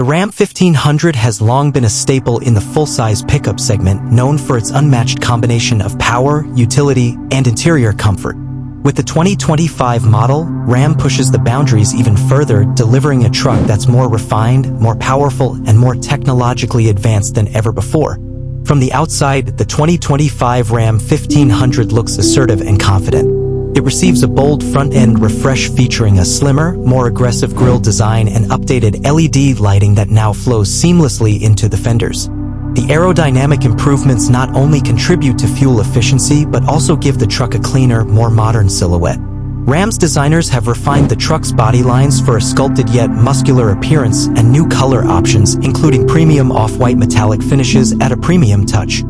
The Ram 1500 has long been a staple in the full-size pickup segment, known for its unmatched combination of power, utility, and interior comfort. With the 2025 model, Ram pushes the boundaries even further, delivering a truck that's more refined, more powerful, and more technologically advanced than ever before. From the outside, the 2025 Ram 1500 looks assertive and confident. It receives a bold front-end refresh featuring a slimmer, more aggressive grille design and updated LED lighting that now flows seamlessly into the fenders. The aerodynamic improvements not only contribute to fuel efficiency but also give the truck a cleaner, more modern silhouette. Ram's designers have refined the truck's body lines for a sculpted yet muscular appearance and new color options, including premium off-white metallic finishes at a premium touch.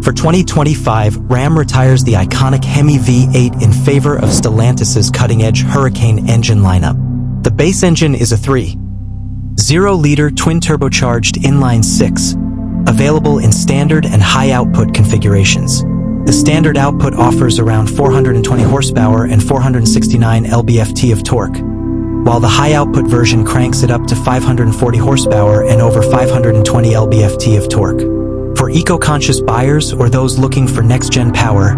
For 2025, Ram retires the iconic Hemi V8 in favor of Stellantis's cutting-edge Hurricane engine lineup. The base engine is a 3.0-liter twin-turbocharged inline-six, available in standard and high-output configurations. The standard output offers around 420 horsepower and 469 lb-ft of torque, while the high-output version cranks it up to 540 horsepower and over 520 lb-ft of torque. For eco-conscious buyers or those looking for next-gen power,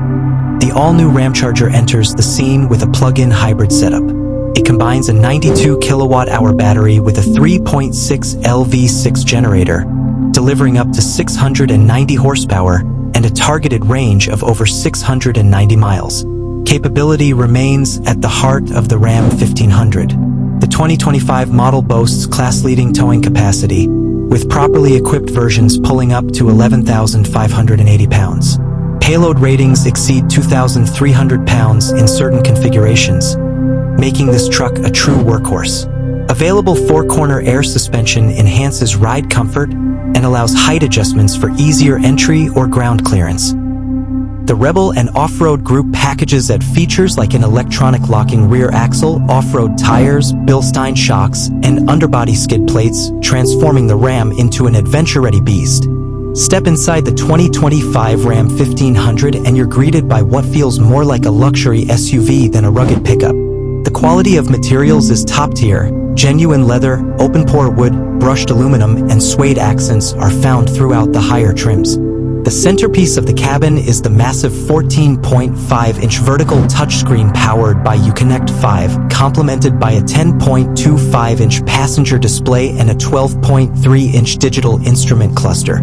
the all-new Ramcharger enters the scene with a plug-in hybrid setup. It combines a 92 kilowatt-hour battery with a 3.6 LV6 generator, delivering up to 690 horsepower and a targeted range of over 690 miles. Capability remains at the heart of the Ram 1500. The 2025 model boasts class-leading towing capacity, with properly equipped versions pulling up to 11,580 pounds. Payload ratings exceed 2,300 pounds in certain configurations, making this truck a true workhorse. Available four-corner air suspension enhances ride comfort and allows height adjustments for easier entry or ground clearance. The Rebel and Off-Road group packages add features like an electronic locking rear axle, off-road tires, Bilstein shocks, and underbody skid plates, transforming the Ram into an adventure-ready beast. Step inside the 2025 Ram 1500 and you're greeted by what feels more like a luxury SUV than a rugged pickup. The quality of materials is top-tier. Genuine leather, open-pore wood, brushed aluminum, and suede accents are found throughout the higher trims. The centerpiece of the cabin is the massive 14.5-inch vertical touchscreen powered by Uconnect 5, complemented by a 10.25-inch passenger display and a 12.3-inch digital instrument cluster.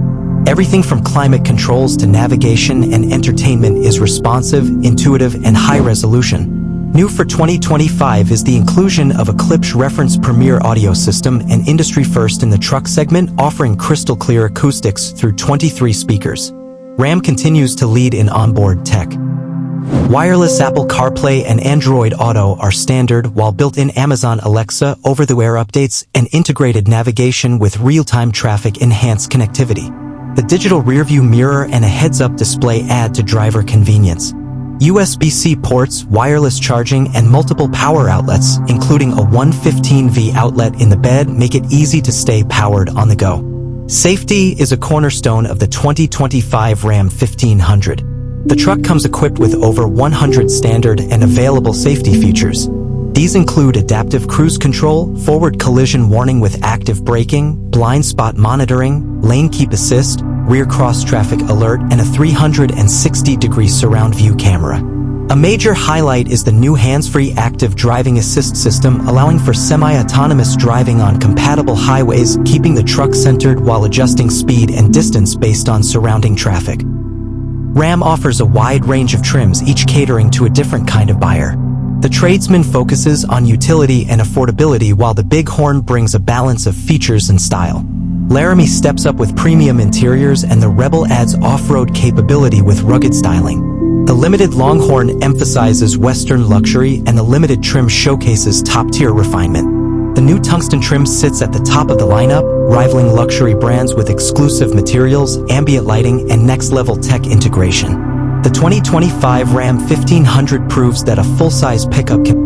Everything from climate controls to navigation and entertainment is responsive, intuitive, and high-resolution. New for 2025 is the inclusion of a Klipsch Reference Premier audio system, an industry first in the truck segment, offering crystal-clear acoustics through 23 speakers. Ram continues to lead in onboard tech. Wireless Apple CarPlay and Android Auto are standard, while built-in Amazon Alexa, over-the-air updates, and integrated navigation with real-time traffic enhance connectivity. The digital rearview mirror and a heads-up display add to driver convenience. USB-C ports, wireless charging, and multiple power outlets, including a 115V outlet in the bed, make it easy to stay powered on the go. Safety is a cornerstone of the 2025 Ram 1500. The truck comes equipped with over 100 standard and available safety features. These include adaptive cruise control, forward collision warning with active braking, blind spot monitoring, lane keep assist, rear cross-traffic alert, and a 360-degree surround view camera. A major highlight is the new hands-free active driving assist system, allowing for semi-autonomous driving on compatible highways, keeping the truck centered while adjusting speed and distance based on surrounding traffic. Ram offers a wide range of trims, each catering to a different kind of buyer. The Tradesman focuses on utility and affordability, while the Bighorn brings a balance of features and style. Laramie steps up with premium interiors, and the Rebel adds off-road capability with rugged styling. The limited Longhorn emphasizes Western luxury, and the limited trim showcases top-tier refinement. The new tungsten trim sits at the top of the lineup, rivaling luxury brands with exclusive materials, ambient lighting, and next-level tech integration. The 2025 Ram 1500 proves that a full-size pickup can